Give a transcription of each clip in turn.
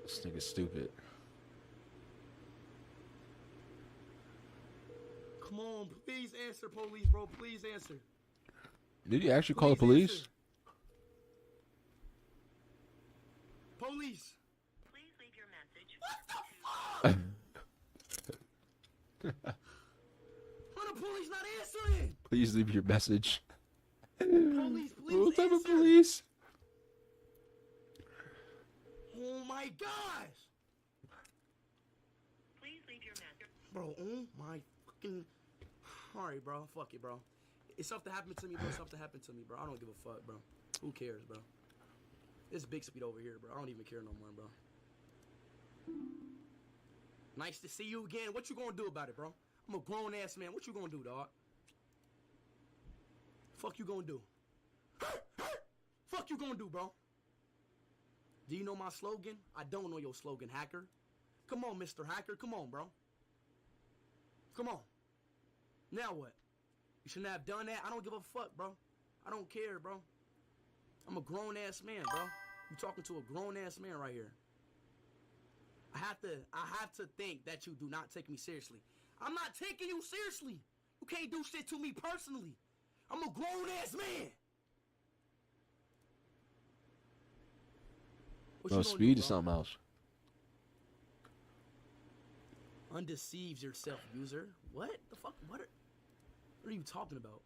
This nigga's stupid. Come on, please answer, police, bro. Please answer. Did you actually call the police? Police. Please leave your message. What the fuck? Why the police not answering? Please leave your message. Police, please What type of answer. police? Oh my gosh. Please leave your message. Bro, oh my fucking... Alright, bro. Fuck it, bro. If something happened to me, bro, something happened to me, bro. I don't give a fuck, bro. Who cares, bro? It's Big Speed over here, bro. I don't even care no more, bro. Nice to see you again. What you gonna do about it, bro? I'm a grown-ass man. What you gonna do, dog? Fuck you gonna do? Fuck you gonna do, bro? Do you know my slogan? I don't know your slogan, hacker. Come on, Mr. Hacker. Come on, bro. Come on. Now what? You shouldn't have done that. I don't give a fuck, bro. I don't care, bro. I'm a grown-ass man, bro. You talking to a grown-ass man right here. I have to think that you do not take me seriously. I'm not taking you seriously. You can't do shit to me personally. I'm a grown-ass man. What No, you gonna speed do, is bro? something else. Undeceives yourself, user. What the fuck? What are you talking about?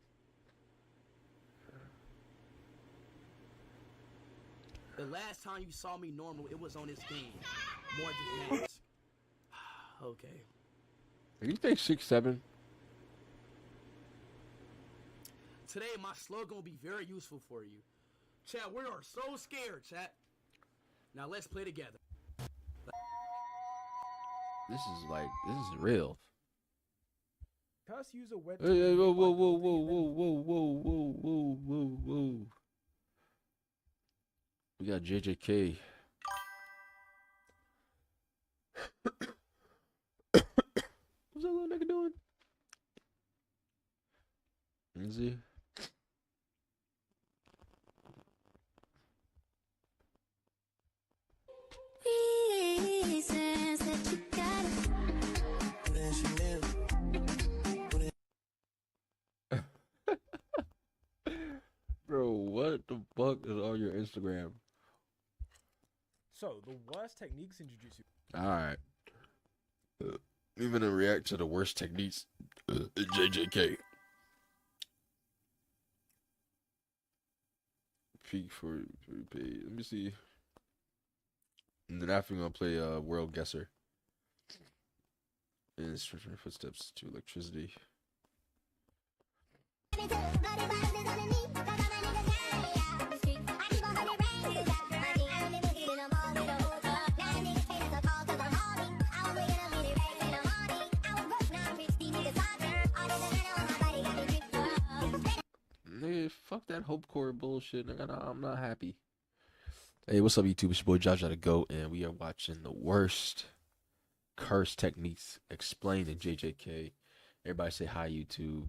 The last time you saw me normal, it was on this game. More just mask. Okay. Are you think 6'7"? Today, my slogan will be very useful for you. Chat, we are so scared, chat. Now let's play together. This is real. Curse user went Hey, hey, whoa, whoa, whoa, whoa, whoa, whoa, whoa, whoa, whoa, whoa, whoa. We got JJK. What's that little nigga doing? Is he? Bro, what the fuck is on your Instagram? So, the worst techniques in Jiu-Jitsu. Alright. We're gonna react to the worst techniques in JJK. Peak for pay. Let me see. And then after we're gonna play World Guesser. And stretching footsteps to electricity. Nigga, fuck that hope core bullshit. Nigga, nah, I'm not happy. Hey, what's up, YouTube? It's your boy Josh out of Go, and we are watching the worst curse techniques explained in JJK. Everybody say hi, YouTube.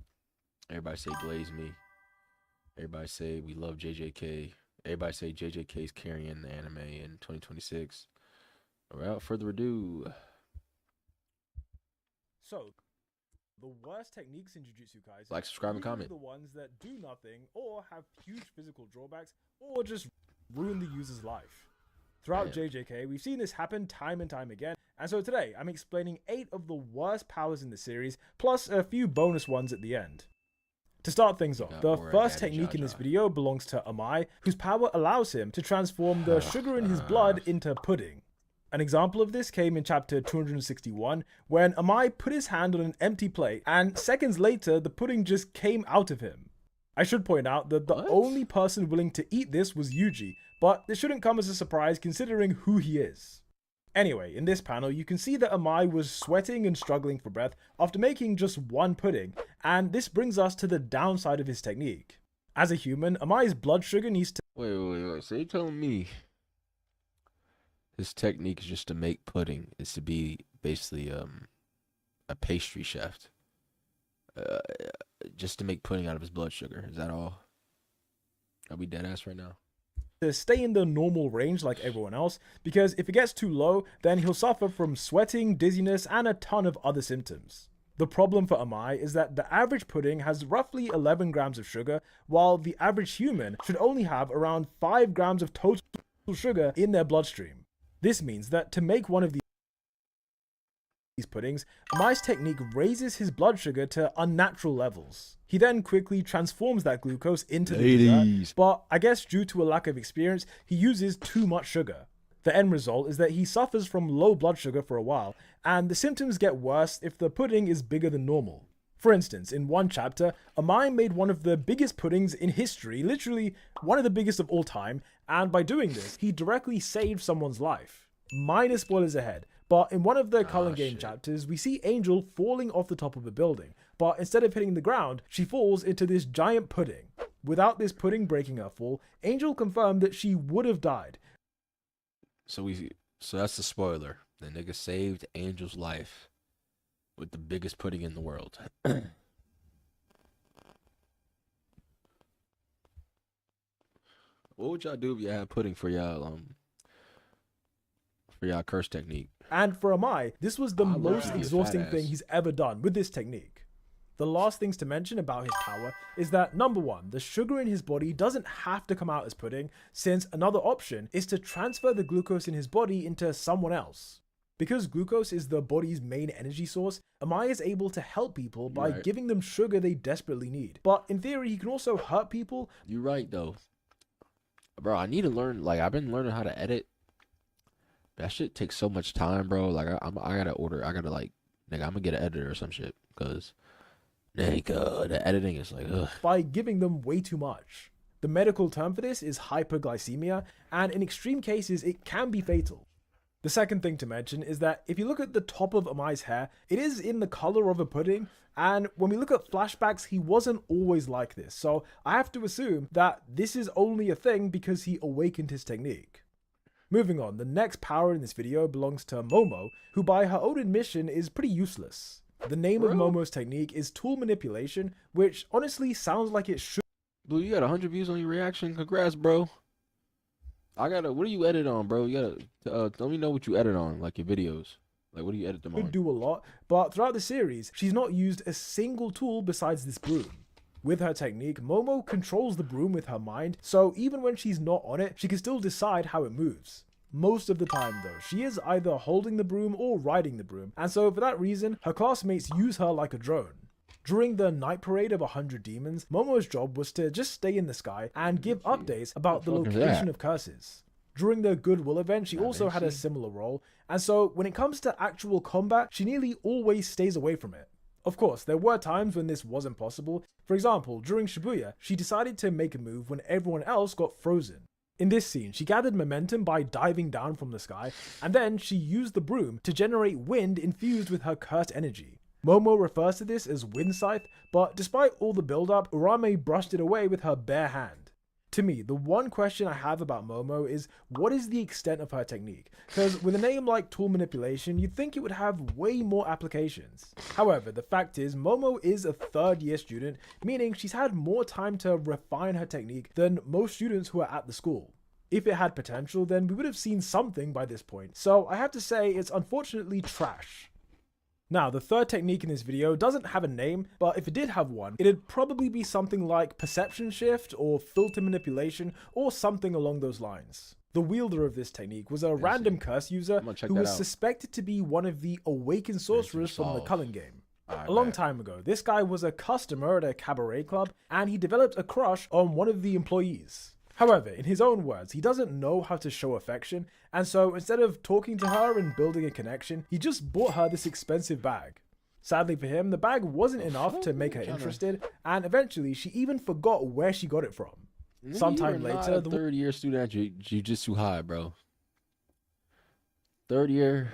Everybody say blaze me. Everybody say we love JJK. Everybody say JJK's carrying the anime in 2026. Without further ado. So, the worst techniques in Jiu-Jitsu, guys. Like, subscribe, and comment. The ones that do nothing, or have huge physical drawbacks, or just ruin the user's life. Throughout Damn. JJK, we've seen this happen time and time again. And so today, I'm explaining 8 of the worst powers in the series, plus a few bonus ones at the end. To start things off, the first technique in this video belongs to Amai, whose power allows him to transform the sugar in his blood into pudding. An example of this came in chapter 261, when Amai put his hand on an empty plate, and seconds later, the pudding just came out of him. I should point out that the only person willing to eat this was Yuji, but this shouldn't come as a surprise considering who he is. Anyway, in this panel, you can see that Amai was sweating and struggling for breath after making just one pudding, and this brings us to the downside of his technique. As a human, Amai's blood sugar needs to... Wait. So you telling me his technique is just to make pudding, is to be basically a pastry chef, just to make pudding out of his blood sugar? Is that all? Are we dead ass right now? to stay in the normal range like everyone else, because if it gets too low, then he'll suffer from sweating, dizziness, and a ton of other symptoms. The problem for Amai is that the average pudding has roughly 11 grams of sugar, while the average human should only have around 5 grams of total sugar in their bloodstream. This means that to make one of these puddings, Amai's technique raises his blood sugar to unnatural levels. He then quickly transforms that glucose into the dessert, but I guess due to a lack of experience, he uses too much sugar. The end result is that he suffers from low blood sugar for a while, and the symptoms get worse if the pudding is bigger than normal. For instance, in one chapter, Amai made one of the biggest puddings in history, literally one of the biggest of all time, and by doing this, he directly saved someone's life. Minor spoilers ahead, but in one of the Cullen Game chapters, we see Angel falling off the top of a building, but instead of hitting the ground, she falls into this giant pudding. Without this pudding breaking her fall, Angel confirmed that she would have died. So that's the spoiler. The nigga saved Angel's life with the biggest pudding in the world. What would y'all do if you had pudding for y'all curse technique? And for Amai, this was the most exhausting thing he's ever done with this technique. The last things to mention about his power is that, number one, the sugar in his body doesn't have to come out as pudding, since another option is to transfer the glucose in his body into someone else. Because glucose is the body's main energy source, Amai is able to help people by giving them sugar they desperately need. But in theory, he can also hurt people. You're right, though. Bro, I need to learn, I've been learning how to edit. That shit takes so much time, bro. Nigga, I'm gonna get an editor or some shit, because the editing is ugh. By giving them way too much. The medical term for this is hyperglycemia, and in extreme cases, it can be fatal. The second thing to mention is that if you look at the top of Amai's hair, it is in the color of a pudding, and when we look at flashbacks, he wasn't always like this, so I have to assume that this is only a thing because he awakened his technique. Moving on, the next power in this video belongs to Momo, who by her own admission is pretty useless. The name of Momo's technique is tool manipulation, which honestly sounds like it should. Blue, you got 100 views on your reaction. Congrats, bro. What do you edit on, bro? You gotta let me know what you edit on, like your videos. What do you edit them on? Do a lot, but throughout the series, she's not used a single tool besides this broom. With her technique, Momo controls the broom with her mind, so even when she's not on it, she can still decide how it moves. Most of the time though, she is either holding the broom or riding the broom, and so for that reason, her classmates use her like a drone. During the night parade of 100 demons, Momo's job was to just stay in the sky and give updates about the location of curses. During the Goodwill event, she also had a similar role, and so when it comes to actual combat, she nearly always stays away from it. Of course, there were times when this wasn't possible. For example, during Shibuya, she decided to make a move when everyone else got frozen. In this scene, she gathered momentum by diving down from the sky, and then she used the broom to generate wind infused with her cursed energy. Momo refers to this as wind scythe, but despite all the build-up, Urame brushed it away with her bare hand. To me, the one question I have about Momo is, what is the extent of her technique? Because with a name like tool manipulation, you'd think it would have way more applications. However, the fact is, Momo is a third-year student, meaning she's had more time to refine her technique than most students who are at the school. If it had potential, then we would have seen something by this point, so I have to say it's unfortunately trash. Now, the third technique in this video doesn't have a name, but if it did have one, it'd probably be something like perception shift or filter manipulation or something along those lines. The wielder of this technique was a random curse user who was suspected to be one of the awakened sorcerers from the Cullen Game. A long time ago, this guy was a customer at a cabaret club and he developed a crush on one of the employees. However, in his own words, he doesn't know how to show affection, and so instead of talking to her and building a connection, he just bought her this expensive bag. Sadly for him, the bag wasn't enough to make her interested, and eventually she even forgot where she got it from. Sometime later, the third year student at Jiu-Jitsu High, bro. Third year,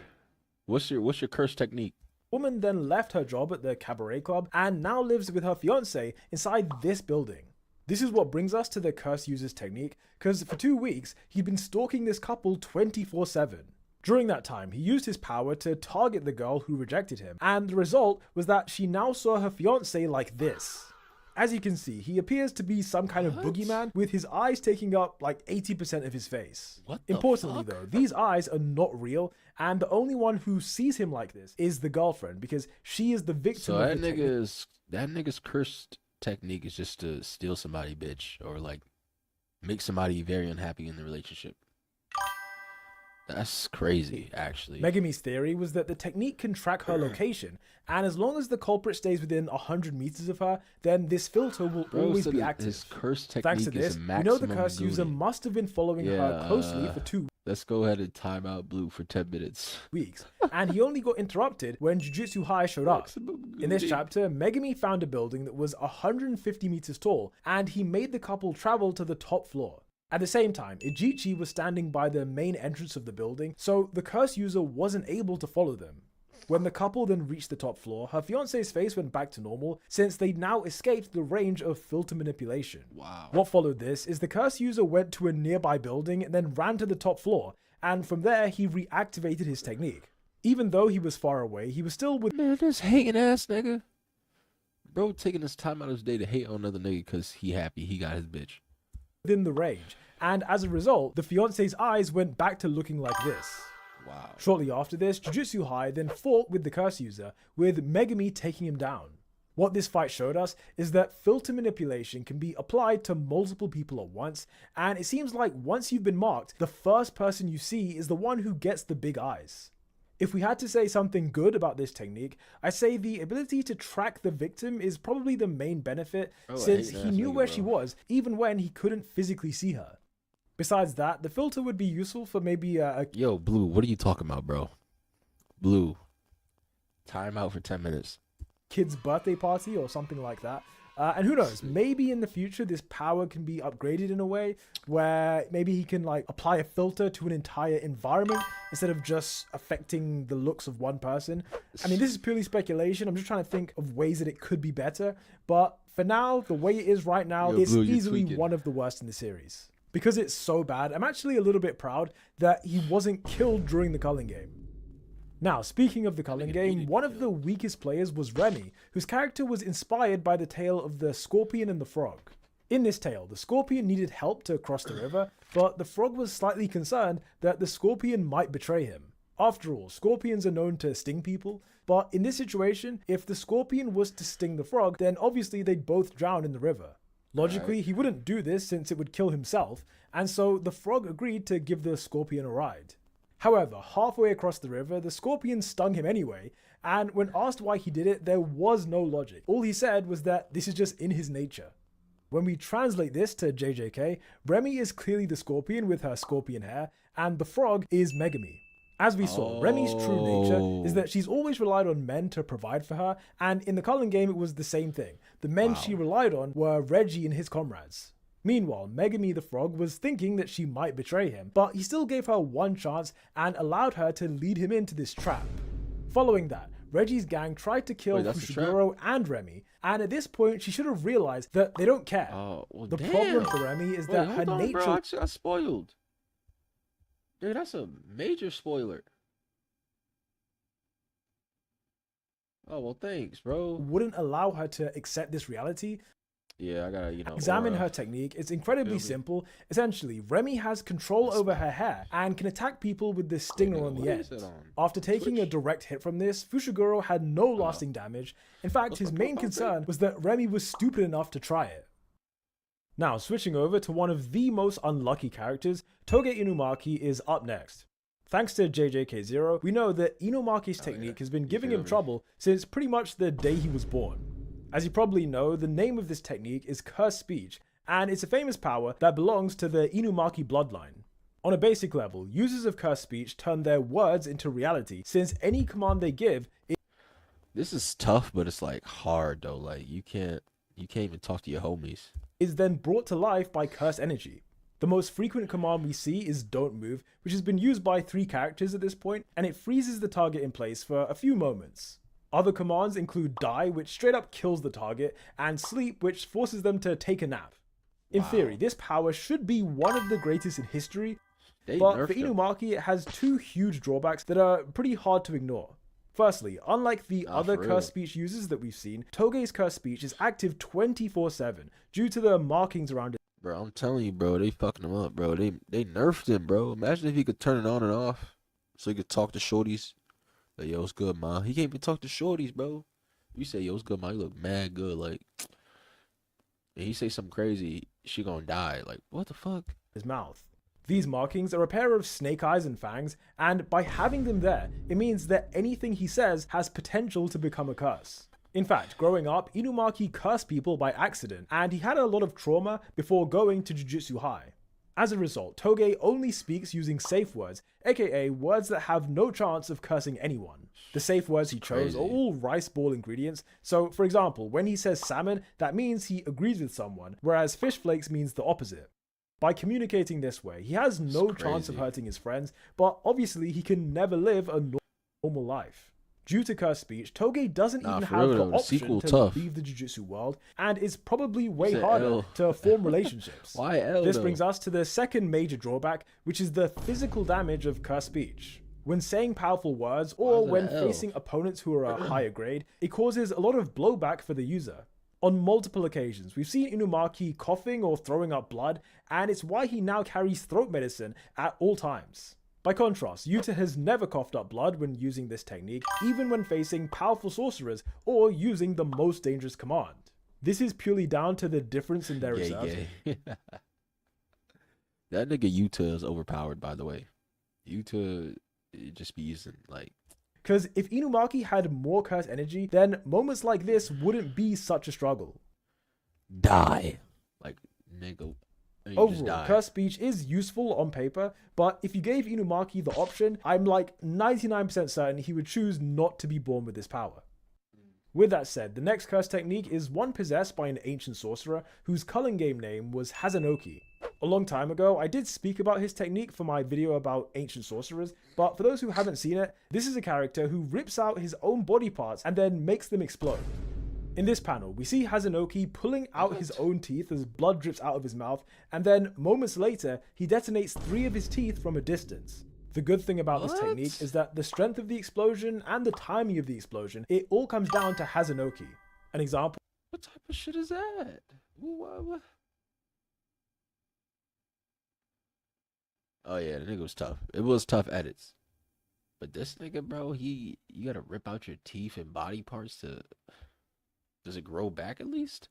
what's your curse technique? Woman then left her job at the cabaret club and now lives with her fiance inside this building. This is what brings us to the curse user's technique, because for 2 weeks, he'd been stalking this couple 24/7. During that time, he used his power to target the girl who rejected him, and the result was that she now saw her fiancé like this. As you can see, he appears to be some kind of boogeyman with his eyes taking up like 80% of his face. What the Importantly fuck? though, these eyes are not real, and the only one who sees him like this is the girlfriend, because she is the victim So of that the technique. nigga's cursed technique is just to steal somebody, bitch, or like make somebody very unhappy in the relationship. That's crazy, actually. Megami's theory was that the technique can track her location, and as long as the culprit stays within 100 meters of her, then this filter will always said be his active. curse technique Thanks to this, is we maximum know the curse user Goody. must have been following her closely Yeah, for 2 Let's go ahead and time out Blue for 10 minutes. weeks, and he only got interrupted when Jujutsu High showed up. Maximum In this Goody. chapter, Megami found a building that was 150 meters tall, and he made the couple travel to the top floor. At the same time, Ijichi was standing by the main entrance of the building, so the curse user wasn't able to follow them. When the couple then reached the top floor, her fiance's face went back to normal since they'd now escaped the range of filter manipulation. Wow. What followed this is the curse user went to a nearby building and then ran to the top floor, and from there he reactivated his technique. Even though he was far away, he was still Man, this hating ass nigga. Bro taking his time out of his day to hate on another nigga because he happy he got his bitch. within the range, and as a result, the fiance's eyes went back to looking like this. Wow. Shortly after this, Jujutsu High then fought with the curse user, with Megami taking him down. What this fight showed us is that filter manipulation can be applied to multiple people at once, and it seems like once you've been marked, the first person you see is the one who gets the big eyes. If we had to say something good about this technique, I say the ability to track the victim is probably the main benefit, Bro, since hating he ass knew nigga, where bro. she was, even when he couldn't physically see her. Besides that, the filter would be useful for maybe a Yo, Blue, what are you talking about, bro? Blue. Time out for 10 minutes. kid's birthday party or something like that. And who knows, maybe in the future this power can be upgraded in a way where maybe he can like apply a filter to an entire environment instead of just affecting the looks of one person. I mean, this is purely speculation. I'm just trying to think of ways that it could be better. But for now, the way it is right now, Yo, it's Blue, you're easily tweaking. one of the worst in the series. Because it's so bad, I'm actually a little bit proud that he wasn't killed during the culling game. Now, speaking of the culling game, one of the weakest players was Remy, whose character was inspired by the tale of the scorpion and the frog. In this tale, the scorpion needed help to cross the river, but the frog was slightly concerned that the scorpion might betray him. After all, scorpions are known to sting people, but in this situation, if the scorpion was to sting the frog, then obviously they'd both drown in the river. Logically, he wouldn't do this since it would kill himself, and so the frog agreed to give the scorpion a ride. However, halfway across the river, the scorpion stung him anyway, and when asked why he did it, there was no logic. All he said was that this is just in his nature. When we translate this to JJK, Remy is clearly the scorpion with her scorpion hair, and the frog is Megami. As we saw, Remy's true nature is that she's always relied on men to provide for her, and in the culling game it was the same thing. The men she relied on were Reggie and his comrades. Meanwhile, Megami the Frog was thinking that she might betray him, but he still gave her one chance and allowed her to lead him into this trap. Following that, Reggie's gang tried to kill Wait, that's the trap? Fushiguro and Remy, and at this point she should have realized that they don't care. Oh, well, The damn. problem for Remy is Wait, that hold her on, nature bro. I just got spoiled. Dude, that's a major spoiler. Oh, well, thanks, bro. wouldn't allow her to accept this reality. Yeah, I gotta, Examine aura. her technique. It's incredibly Feel me? simple. Essentially, Remy has control over her hair and can attack people with the stinger on the What end. is it on? After taking a Twitch? direct hit from this, Fushiguro had no lasting damage. In fact, his main concern was that Remy was stupid enough to try it. Now, switching over to one of the most unlucky characters, Toge Inumaki is up next. Thanks to JJK0, we know that Inumaki's technique has been giving him trouble since pretty much the day he was born. As you probably know, the name of this technique is Curse Speech, and it's a famous power that belongs to the Inumaki bloodline. On a basic level, users of Curse Speech turn their words into reality, since any command they give This is tough, but it's like hard though. Like you can't even talk to your homies. is then brought to life by curse energy. The most frequent command we see is Don't Move, which has been used by 3 characters at this point, and it freezes the target in place for a few moments. Other commands include Die, which straight up kills the target, and Sleep, which forces them to take a nap. In theory, this power should be one of the greatest in history, They but nerfed for him. Inumaki it has 2 huge drawbacks that are pretty hard to ignore. Firstly, unlike the other for curse real. speech users that we've seen, Togei's curse speech is active 24/7 due to the markings around it. Bro, I'm telling you, bro, they fucking him up, bro. They nerfed him, bro. Imagine if he could turn it on and off, so he could talk to shorties. Like, yo, what's good, ma? He can't even talk to shorties, bro. You say, yo, what's good, ma? You look mad good, like. And he say something crazy, she gonna die. Like, what the fuck? His mouth. These markings are a pair of snake eyes and fangs, and by having them there, it means that anything he says has potential to become a curse. In fact, growing up, Inumaki cursed people by accident, and he had a lot of trauma before going to Jujutsu High. As a result, Togei only speaks using safe words, aka words that have no chance of cursing anyone. The safe words he chose are all rice ball ingredients, so for example, when he says salmon, that means he agrees with someone, whereas fish flakes means the opposite. By communicating this way, he has no chance of hurting his friends, but obviously he can never live a normal life. Due to curse speech, Togei doesn't even have the option to leave the Jujutsu world, and is probably way harder to form relationships. Why L, This though? brings us to the second major drawback, which is the physical damage of curse speech. When saying powerful words, or when facing opponents who are a higher grade, it causes a lot of blowback for the user. On multiple occasions, we've seen Inumaki coughing or throwing up blood, and it's why he now carries throat medicine at all times. By contrast, Yuta has never coughed up blood when using this technique, even when facing powerful sorcerers or using the most dangerous command. This is purely down to the difference in their reserves. That nigga Yuta is overpowered, by the way. Yuta just be using, like... Because if Inumaki had more curse energy, then moments like this wouldn't be such a struggle. Die. Like, nigga... Overall, curse speech is useful on paper, but if you gave Inumaki the option, I'm like 99% certain he would choose not to be born with this power. With that said, the next curse technique is one possessed by an ancient sorcerer whose culling game name was Hazanoki. A long time ago, I did speak about his technique for my video about ancient sorcerers, but for those who haven't seen it, this is a character who rips out his own body parts and then makes them explode. In this panel, we see Hazanoki pulling out his own teeth as blood drips out of his mouth, and then moments later, he detonates 3 of his teeth from a distance. The good thing about this technique is that the strength of the explosion and the timing of the explosion, it all comes down to Hazanoki. An example. What type of shit is that? What? Oh yeah, the nigga was tough. It was tough edits. But this nigga, bro, you gotta rip out your teeth and body parts to... Does it grow back at least?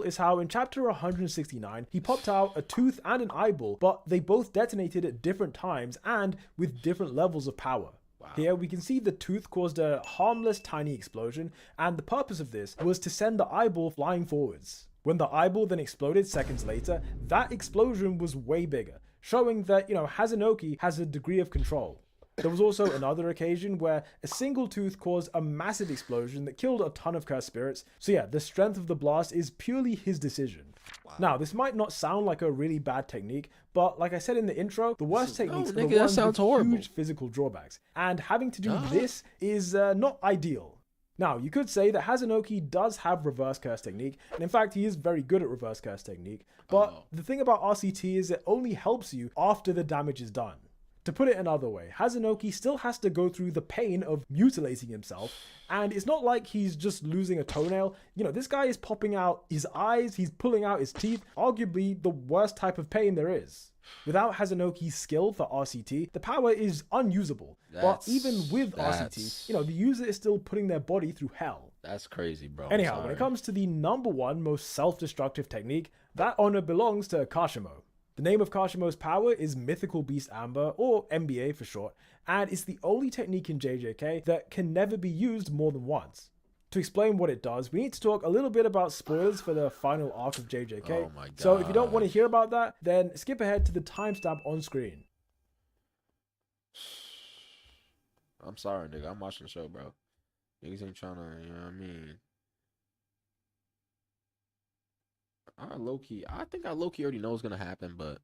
Is how in chapter 169 he popped out a tooth and an eyeball, but they both detonated at different times and with different levels of power. Wow. Here we can see the tooth caused a harmless tiny explosion, and the purpose of this was to send the eyeball flying forwards. When the eyeball then exploded seconds later, that explosion was way bigger, showing that, Hazanoki has a degree of control. There was also another occasion where a single tooth caused a massive explosion that killed a ton of cursed spirits. So yeah, the strength of the blast is purely his decision. Wow. Now, this might not sound like a really bad technique, but like I said in the intro, the worst techniques are the ones with huge physical drawbacks. And having to do this is not ideal. Now, you could say that Hazanoki does have reverse curse technique, and in fact, he is very good at reverse curse technique. But the thing about RCT is it only helps you after the damage is done. To put it another way, Hazanoki still has to go through the pain of mutilating himself, and it's not like he's just losing a toenail. This guy is popping out his eyes, he's pulling out his teeth, arguably the worst type of pain there is. Without Hazanoki's skill for RCT, the power is unusable. But even with RCT, the user is still putting their body through hell. That's crazy, bro. Anyhow, when it comes to the number one most self-destructive technique, that honor belongs to Kashimo. The name of Kashimo's power is Mythical Beast Amber, or MBA for short, and it's the only technique in JJK that can never be used more than once. To explain what it does, we need to talk a little bit about spoilers for the final arc of JJK. Oh my God. So if you don't want to hear about that, then skip ahead to the timestamp on screen. I'm sorry, nigga. I'm watching the show, bro. Niggas ain't trying to, you know what I mean? I think I low-key already know what's gonna happen, but...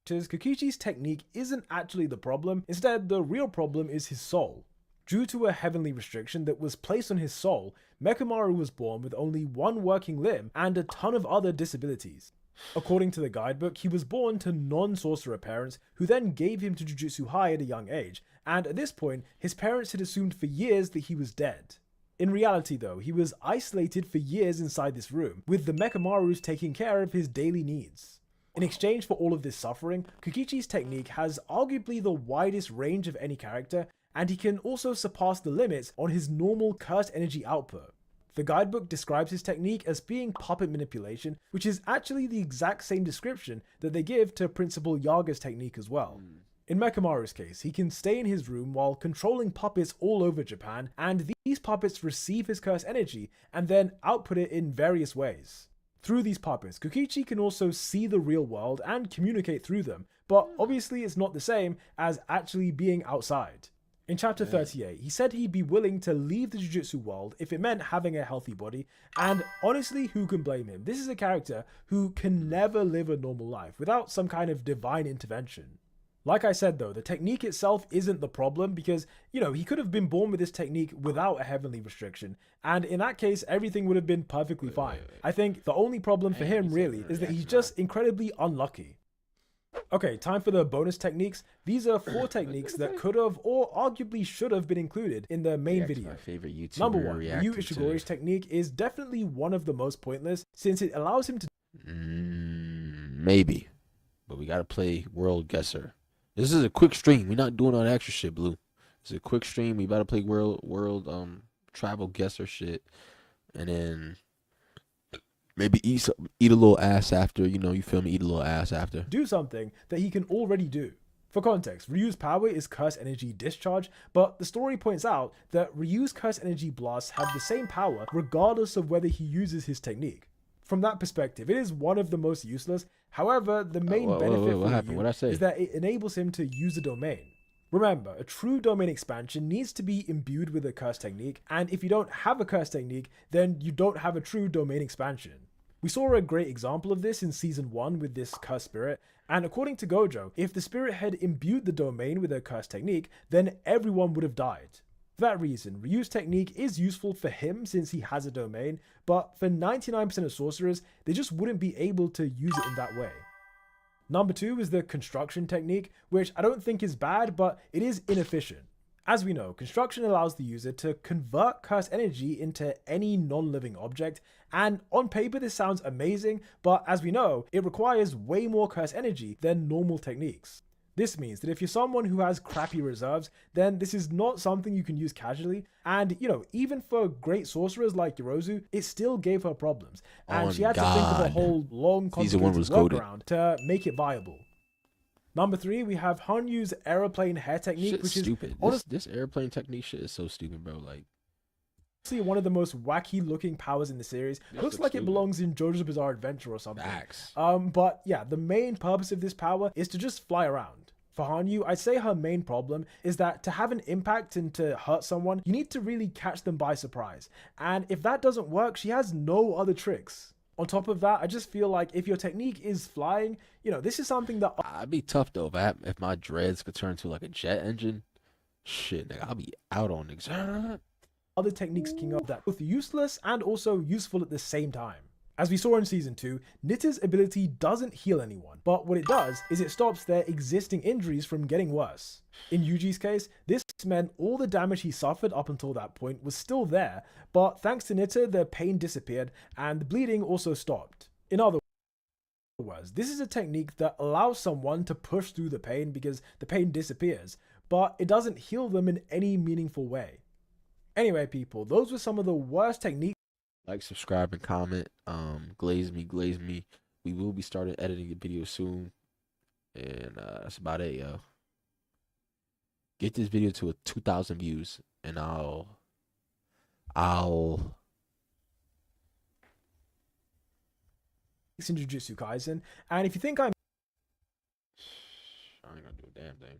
Kakichi's technique isn't actually the problem. Instead, the real problem is his soul. Due to a heavenly restriction that was placed on his soul, Mechamaru was born with only one working limb and a ton of other disabilities. According to the guidebook, he was born to non-sorcerer parents who then gave him to Jujutsu High at a young age, and at this point, his parents had assumed for years that he was dead. In reality though, he was isolated for years inside this room, with the Mekamarus taking care of his daily needs. In exchange for all of this suffering, Kokichi's technique has arguably the widest range of any character, and he can also surpass the limits on his normal cursed energy output. The guidebook describes his technique as being puppet manipulation, which is actually the exact same description that they give to Principal Yaga's technique as well. In Mekamaru's case, he can stay in his room while controlling puppets all over Japan, and these puppets receive his cursed energy and then output it in various ways. Through these puppets, Kokichi can also see the real world and communicate through them, but obviously it's not the same as actually being outside. In chapter 38, he said he'd be willing to leave the Jujutsu world if it meant having a healthy body, and honestly, who can blame him? This is a character who can never live a normal life without some kind of divine intervention. Like I said though, the technique itself isn't the problem because, he could have been born with this technique without a heavenly restriction, and in that case, everything would have been perfectly fine. I think the only problem for him really is that he's just incredibly unlucky. Okay, time for the bonus techniques. These are 4 techniques that could have or arguably should have been included in the main video. My favorite YouTuber. Number 1, Ryu Ishigori's technique is definitely one of the most pointless since it allows him to... Maybe, but we gotta play World Guesser. This is a quick stream. We're not doing all that extra shit, Blue. It's a quick stream. We about to play world travel guesser shit, and then maybe eat a little ass after. You feel me? Eat a little ass after. Do something that he can already do. For context, Ryu's power is Curse Energy Discharge, but the story points out that Ryu's Curse Energy blasts have the same power regardless of whether he uses his technique. From that perspective, it is one of the most useless. However, the main benefit for Ryu is that it enables him to use a domain. Remember, a true domain expansion needs to be imbued with a curse technique, and if you don't have a curse technique, then you don't have a true domain expansion. We saw a great example of this in Season 1 with this cursed spirit, and according to Gojo, if the spirit had imbued the domain with a curse technique, then everyone would have died. For that reason, Ryu's technique is useful for him since he has a domain, but for 99% of sorcerers, they just wouldn't be able to use it in that way. Number 2 is the construction technique, which I don't think is bad, but it is inefficient. As we know, construction allows the user to convert curse energy into any non-living object, and on paper this sounds amazing, but as we know, it requires way more curse energy than normal techniques. This means that if you're someone who has crappy reserves, then this is not something you can use casually, and even for great sorcerers like Yorozu, it still gave her problems, and she had to think of a whole long complicated workaround to make it viable. Number 3, we have Hanyu's airplane hair technique, which is stupid. This airplane technique shit is so stupid, bro. Like, one of the most wacky looking powers in the series. Looks like it belongs in JoJo's Bizarre Adventure or something. But yeah, the main purpose of this power is to just fly around. For Hanyu, I'd say her main problem is that to have an impact and to hurt someone, you need to really catch them by surprise. And if that doesn't work, she has no other tricks. On top of that, I just feel like if your technique is flying, this is something that... I'd be tough though if my dreads could turn to like a jet engine. Shit, nigga, I'll be out on niggas. Other techniques king of that both useless and also useful at the same time. As we saw in Season 2, Nita's ability doesn't heal anyone, but what it does is it stops their existing injuries from getting worse. In Yuji's case, this meant all the damage he suffered up until that point was still there, but thanks to Nita, the pain disappeared and the bleeding also stopped. In other words, this is a technique that allows someone to push through the pain because the pain disappears, but it doesn't heal them in any meaningful way. Anyway, people, those were some of the worst techniques. Like, subscribe, and comment. Glaze me. We will be starting editing the video soon. And that's about it, yo. Get this video to 2,000 views, and I'll in Jujutsu Kaisen. And if you think I ain't gonna do a damn thing.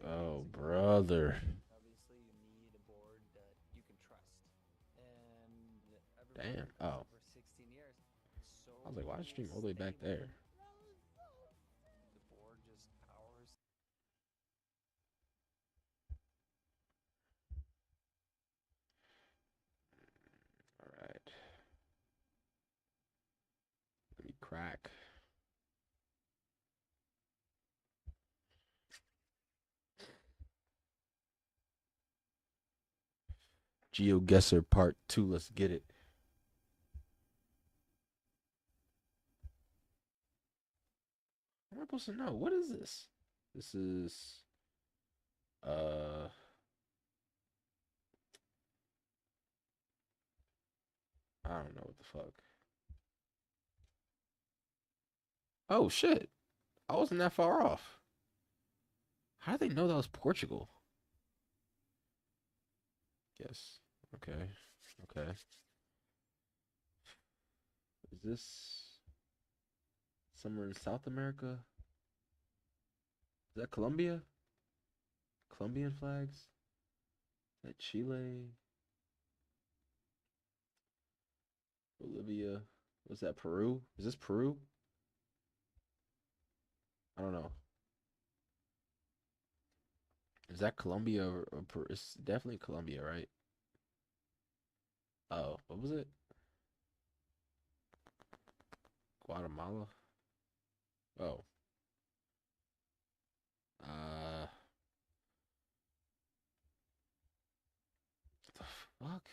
Oh, brother. Obviously, you need a board that you can trust. And damn. Oh. For 16 years. So I was like, why is the stream all the way back there? The board just powers. GeoGuessr Part 2. Let's get it. How am I supposed to know? What is this? This is uh I don't know what the fuck. Oh shit. I wasn't that far off. How did they know that was Portugal? Yes. Okay. Okay. Is this somewhere in South America? Is that Colombia? Colombian flags? Is that Chile? Bolivia? Was that Peru? Is this Peru? I don't know. Is that Colombia or Peru? It's definitely Colombia, right? Oh, what was it? Guatemala? Oh. Uh, what the fuck?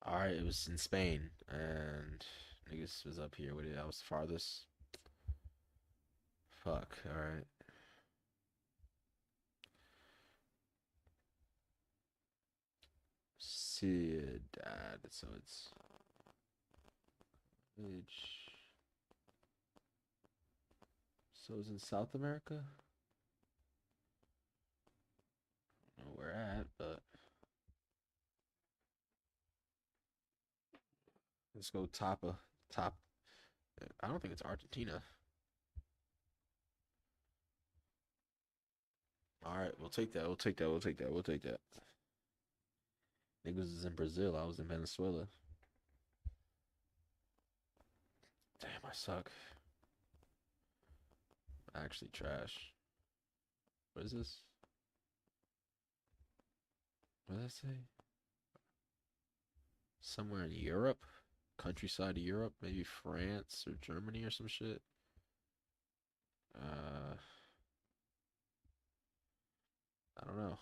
All right, it was in Spain, and niggas was up here with it. I was the farthest. Fuck. All right. Ciudad. So it's village. So it's in South America. I don't know where at, but let's go top. I don't think it's Argentina. All right, we'll take that. We'll take that. We'll take that. We'll take that. Niggas is in Brazil. I was in Venezuela. Damn, I suck. Actually, trash. What is this? What did I say? Somewhere in Europe? Countryside of Europe? Maybe France or Germany or some shit? Uh, I don't know.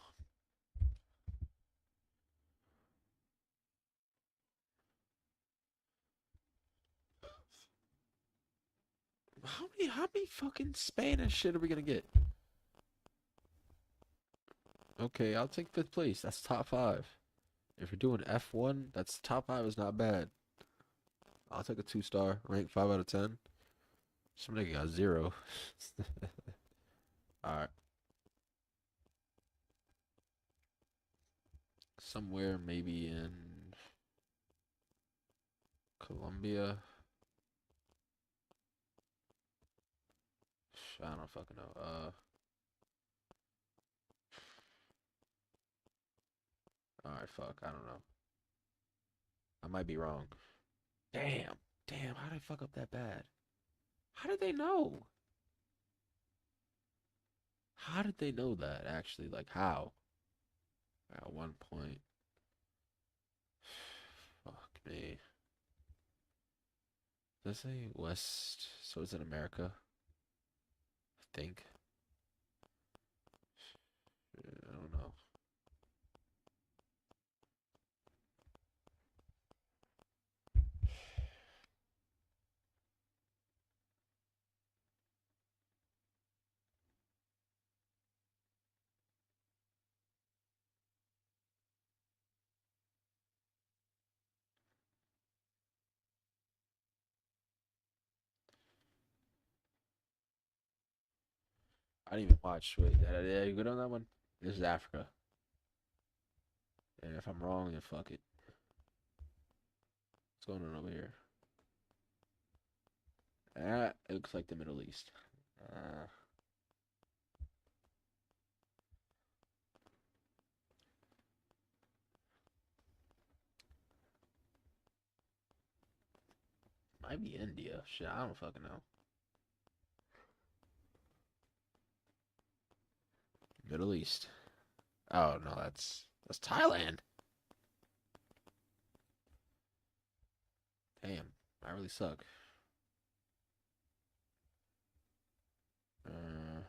How many fucking Spanish shit are we gonna get? Okay, I'll take fifth place. That's top five. If you're doing F1, that's top five is not bad. I'll take a 2-star, rank 5 out of 10. Some nigga got 0. Alright. Somewhere maybe in Colombia. I don't fucking know. Alright, fuck. I don't know. I might be wrong. Damn. Damn, how did I fuck up that bad? How did they know? How did they know that, actually? Like, how? At one point. Fuck me. Does it say West? So it's in America? I think. I don't know. I didn't even watch. Wait, you good on that one? This is Africa. And if I'm wrong, then fuck it. What's going on over here? Ah, it looks like the Middle East. Might be India. Shit, I don't fucking know. Middle East. Oh no, that's Thailand. Damn, I really suck. Uh,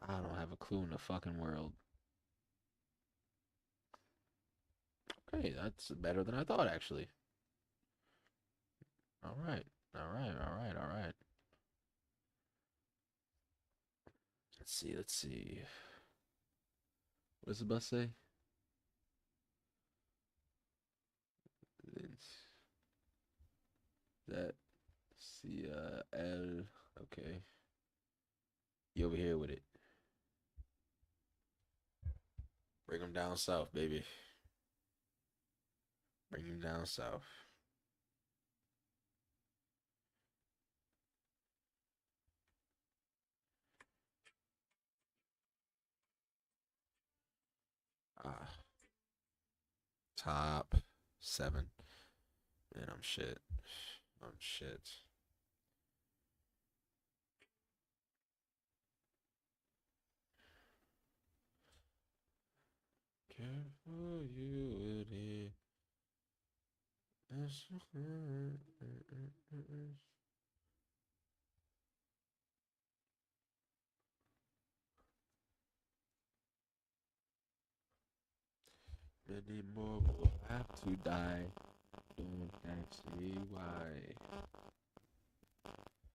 I don't have a clue in the fucking world. Okay, that's better than I thought, actually. All right, all right, all right, all right. Let's see, let's see. What does the bus say? It's that C L. Okay, you over here with it. Bring them down south, baby. Bring them down south. Ah, top 7. Man, I'm shit. I'm shit. Careful you with it. Many more will have to die. Don't ask me why.